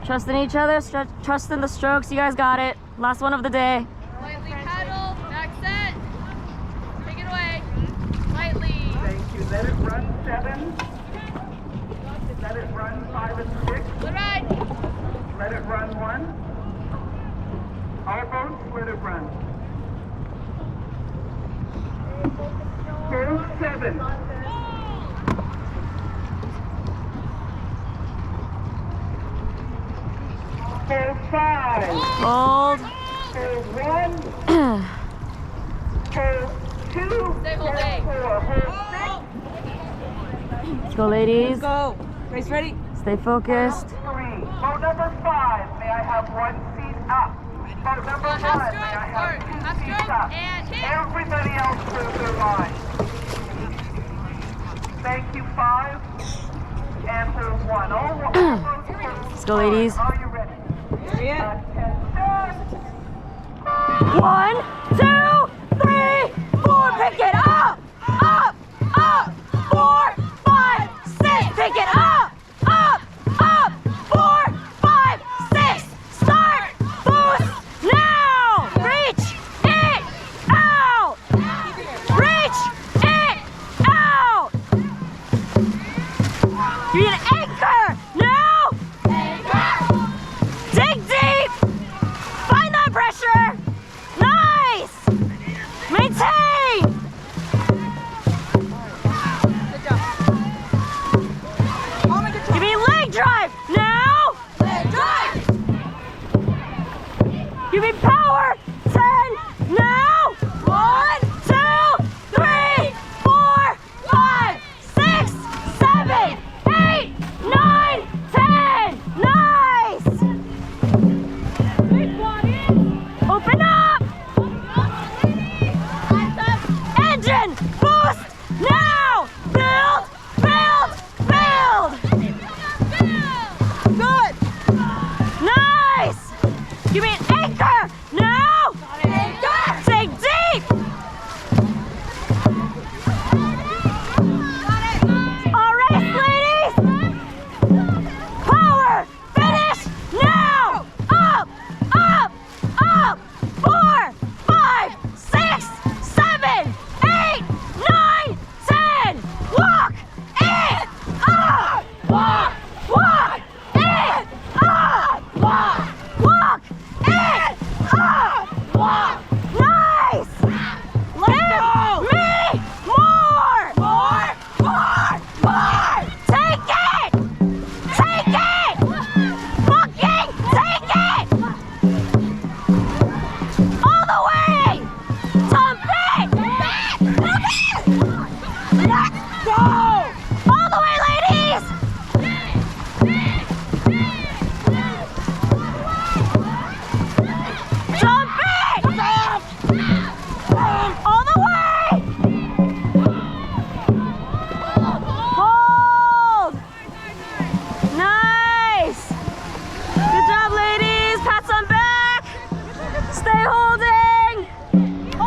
Trust in each other, trust in the strokes. You guys got it. Last one of the day. Lightly pedal, back set. Take it away. Lightly. Thank you. Let it run 7. Let it run 5 and 6. Good ride. Let it run 1. All boats, let it run. Hold 7. Hold 5. Hold. Hold 1. Hold 2. Stay Hold holding. 4. Hold 6. Let's go, ladies. Go. Race ready? Stay focused. 3. Boat number 5, may I have 1 seat up? Boat number 1, Half may I stroke, have 2 half seats stroke, up? and hit. Everybody else clear their line. Thank you, 5. And hold 1. All boats clear. Let's go, ladies. Are you ready? Yeah. 1, 2, 3, 4. Pick it up, up, up. 4,